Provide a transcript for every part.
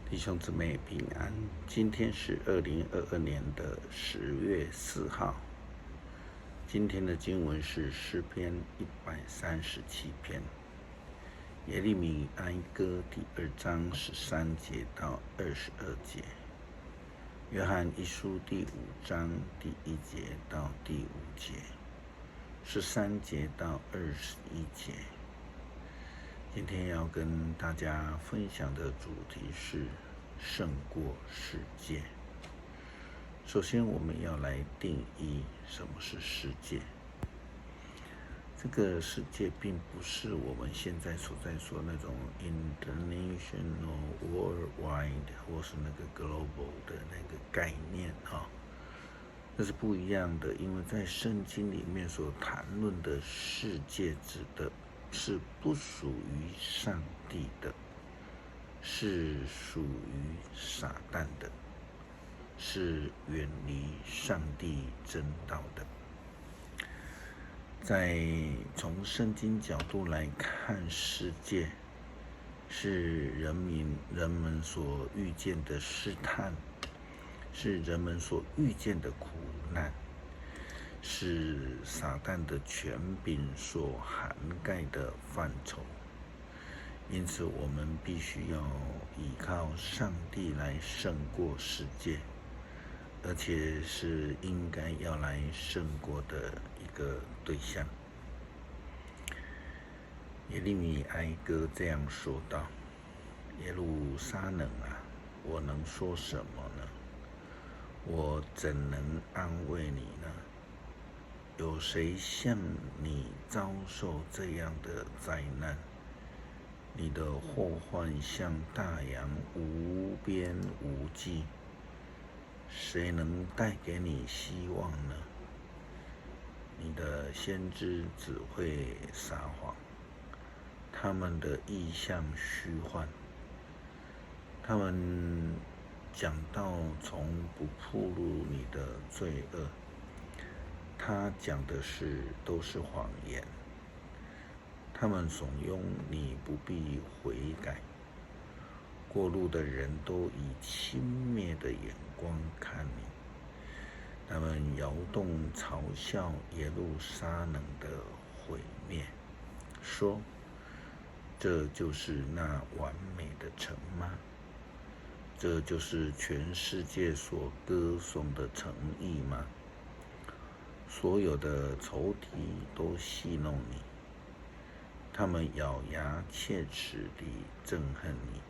弟兄姊妹平安，今天是2022年的10月4号。今天的经文是诗篇137篇，耶利米哀歌第2章13节到22节，约翰一书第5章第1节到第5节，13节到21节。今天要跟大家分享的主题是胜过世界。首先，我们要来定义什么是世界。这个世界并不是我们现在所在说那种 international worldwide 或是那个 global 的那个概念那是不一样的。因为在圣经里面所谈论的世界指的是不属于上帝的，是属于撒旦的，是远离上帝真道的。在从圣经角度来看，世界是人们所遇见的试探，是人们所遇见的苦难，是撒旦的权柄所涵盖的范畴。因此我们必须要依靠上帝来胜过世界，而且是应该要来胜过的一个对象。耶利米哀歌这样说道：耶路撒冷啊，我能说什么呢？我怎能安慰你呢？有谁像你遭受这样的灾难？你的祸患像大洋，无边无际，谁能带给你希望呢？你的先知只会撒谎，他们的意象虚幻，他们讲道从不暴露你的罪恶，他讲的都是谎言。他们怂恿你不必悔改，过路的人都以轻蔑的眼光看你。他们摇动嘲笑耶路撒冷的毁灭，说：这就是那完美的城吗？这就是全世界所歌颂的诚意吗？所有的仇敌都戏弄你，他们咬牙切齿地憎恨你。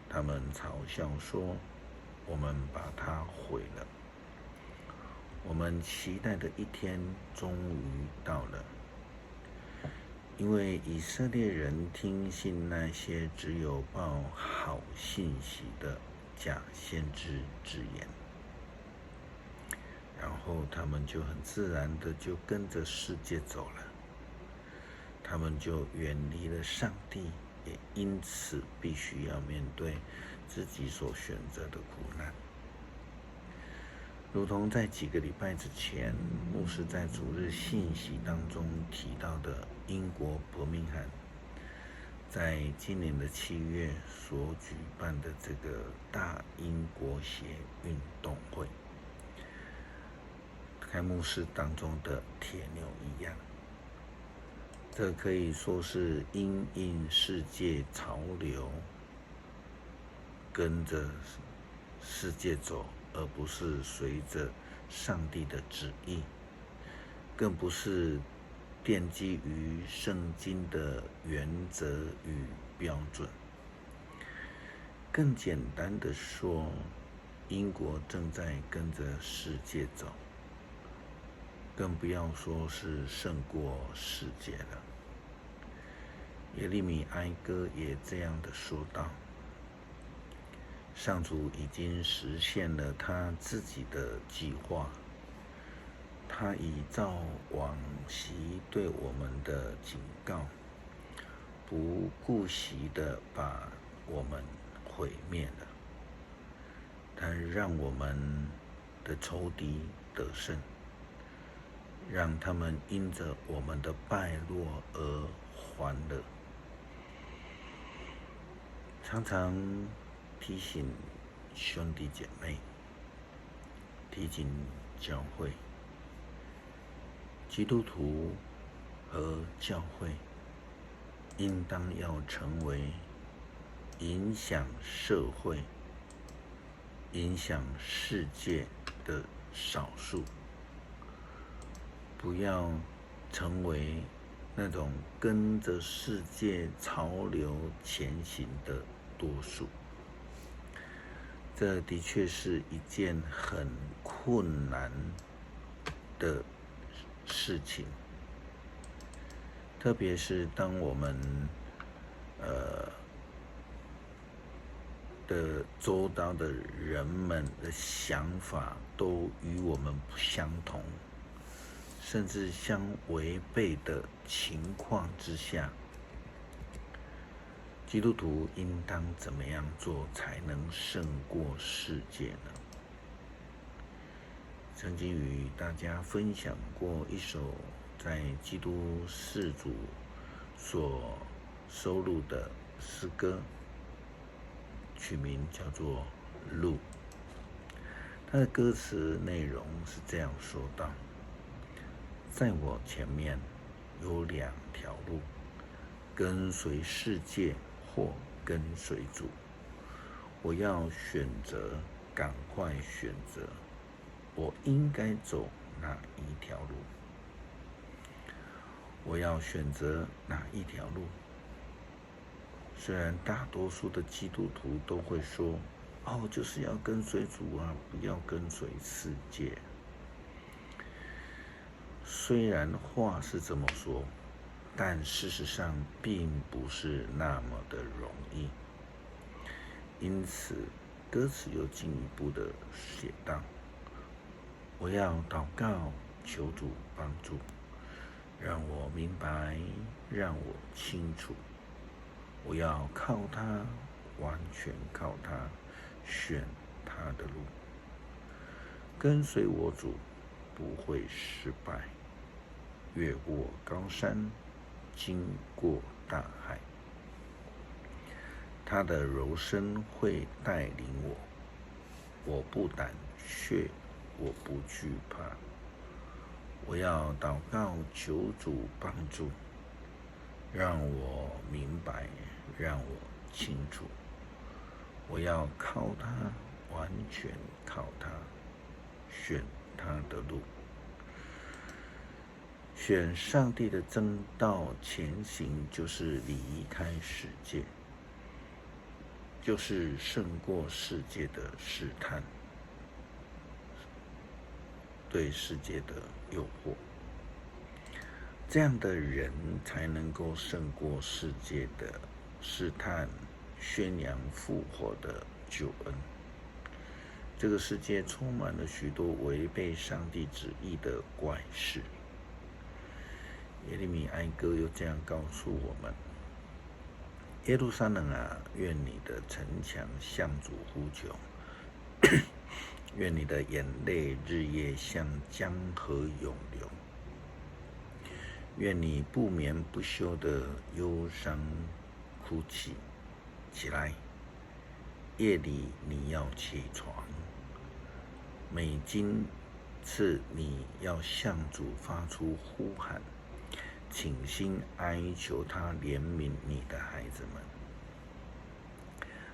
他们嘲笑说：我们把它毁了。我们期待的一天终于到了，因为以色列人听信那些只有报好信息的假先知之言，然后他们就很自然的就跟着世界走了。他们就远离了上帝，也因此必须要面对自己所选择的苦难。如同在几个礼拜之前，牧师在主日信息当中提到的，英国伯明翰在今年的7月所举办的这个大英国协运动会，开幕式当中的铁牛一样。这可以说是因应世界潮流，跟着世界走，而不是随着上帝的旨意，更不是奠基于圣经的原则与标准。更简单的说，英国正在跟着世界走，更不要说是胜过世界了。耶利米哀歌也这样的说道：上主已经实现了他自己的计划，他已照往昔对我们的警告，不顾惜的把我们毁灭了。他让我们的仇敌得胜，让他们因着我们的败落而欢乐。常常提醒兄弟姐妹，提醒教会，基督徒和教会应当要成为影响社会、影响世界的少数，不要成为那种跟着世界潮流前行的多数。这的确是一件很困难的事情，特别是当我们的周遭的人们的想法都与我们不相同，甚至相违背的情况之下，基督徒应当怎么样做才能胜过世界呢？曾经与大家分享过一首在基督世主所收录的诗歌，取名叫做《路》。它的歌词内容是这样说道：在我前面有两条路，跟随世界或跟随主，我要选择，赶快选择，我应该走哪一条路？我要选择哪一条路？虽然大多数的基督徒都会说，就是要跟随主啊，不要跟随世界。虽然话是这么说，但事实上并不是那么的容易。因此，歌词又进一步的写道：我要祷告，求主帮助，让我明白，让我清楚。我要靠他，完全靠他，选他的路，跟随我主，不会失败。越过高山，经过大海，他的柔声会带领我，我不胆怯，我不惧怕。我要祷告，求主帮助，让我明白，让我清楚。我要靠他，完全靠他，选他的路，选上帝的真道前行，就是离开世界，就是胜过世界的试探，对世界的诱惑。这样的人才能够胜过世界的试探，宣扬复活的救恩。这个世界充满了许多违背上帝旨意的怪事。耶利米哀歌又这样告诉我们：耶路撒冷啊，愿你的城墙向主呼求，愿你的眼泪日夜像江河涌流，愿你不眠不休的忧伤哭泣起来。夜里你要起床，每今次你要向主发出呼喊，倾心哀求他怜悯你的孩子们。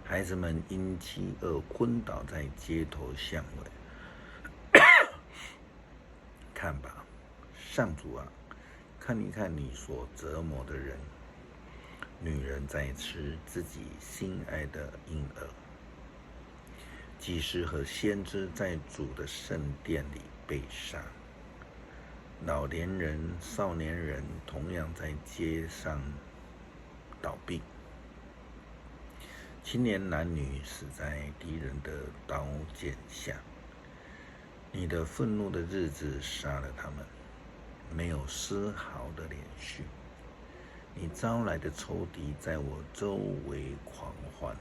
孩子们因饥饿昏倒在街头巷尾。看吧，上主啊，看一看你所折磨的人。女人在吃自己心爱的婴儿，祭司和先知在主的圣殿里被杀，老年人、少年人同样在街上倒闭，青年男女死在敌人的刀剑下。你的愤怒的日子杀了他们，没有丝毫的连续。你招来的仇敌在我周围狂欢，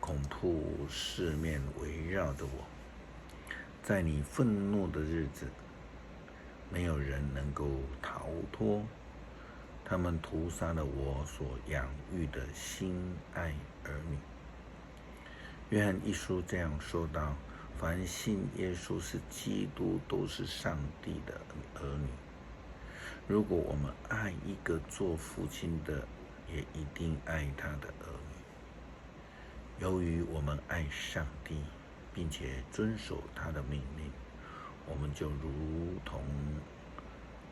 恐怖四面围绕着我。在你愤怒的日子，没有人能够逃脱。他们屠杀了我所养育的心爱儿女，约翰一书这样说道：凡信耶稣是基督，都是上帝的儿女。如果我们爱一个做父亲的，也一定爱他的儿女。由于我们爱上帝，并且遵守他的命令，我们就如同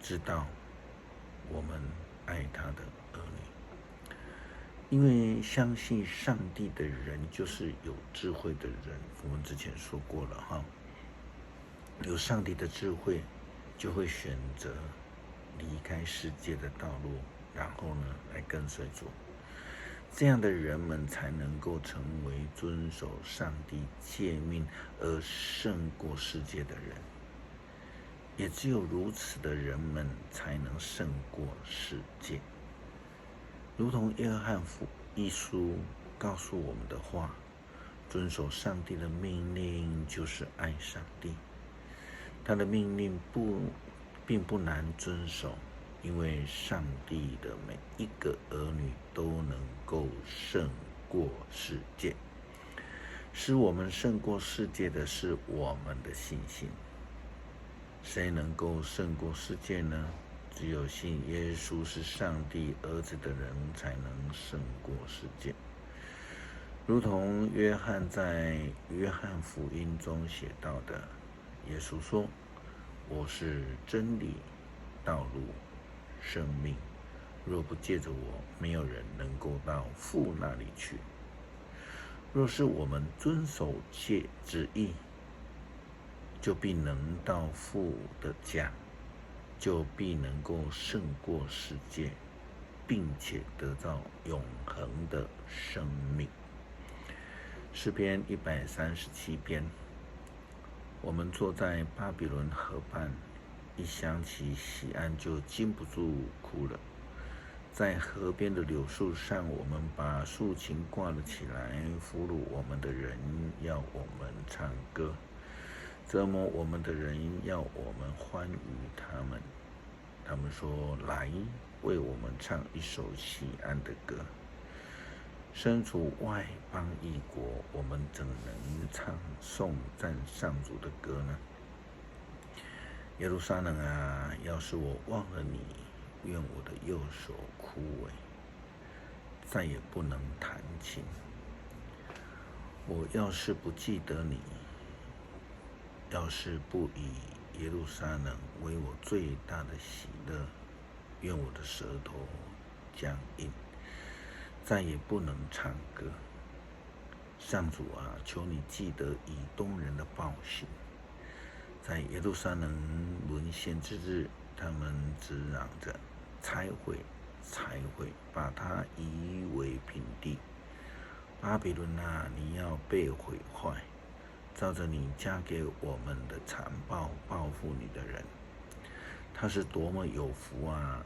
知道我们爱他的儿女。因为相信上帝的人就是有智慧的人，我们之前说过了哈。有上帝的智慧，就会选择离开世界的道路，然后呢，来跟随主。这样的人们才能够成为遵守上帝诫命而胜过世界的人。也只有如此的人们才能胜过世界。如同约翰福音书告诉我们的话，遵守上帝的命令就是爱上帝。他的命令并不难遵守，因为上帝的每一个儿女都能够胜过世界。使我们胜过世界的是我们的信心。谁能够胜过世界呢？只有信耶稣是上帝儿子的人才能胜过世界。如同约翰在约翰福音中写到的，耶稣说：我是真理、道路、生命，若不借着我，没有人能够到父那里去。若是我们遵守旨意，就必能到父的家，就必能够胜过世界，并且得到永恒的生命。诗篇137篇，我们坐在巴比伦河畔，一想起西安就禁不住哭了。在河边的柳树上，我们把竖琴挂了起来，俘虏我们的人要我们唱歌，折磨我们的人要我们欢愉他们。他们说：来，为我们唱一首西安的歌。身处外邦异国，我们怎能唱颂赞上主的歌呢？耶路撒冷啊，要是我忘了你，愿我的右手枯萎，再也不能弹琴。我要是不记得你，要是不以耶路撒冷为我最大的喜乐，愿我的舌头僵硬，再也不能唱歌。上主啊，求你记得以东人的暴行。在耶路撒冷沦陷之日，他们只嚷着：拆毁，拆毁，把它夷为平地。巴比伦啊，你要被毁坏，照着你加给我们的残暴报复你的人。他是多么有福啊！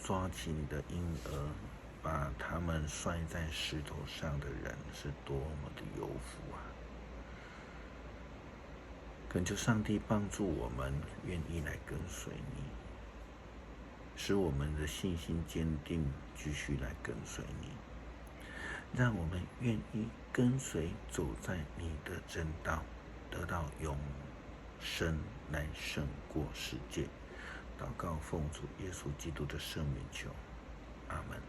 抓起你的婴儿，把他们摔在石头上的人是多么的有福啊！恳求上帝帮助我们，愿意来跟随你，使我们的信心坚定，继续来跟随你。让我们愿意跟随，走在你的真道，得到永生，来胜过世界。祷告奉主耶稣基督的圣名求，阿们。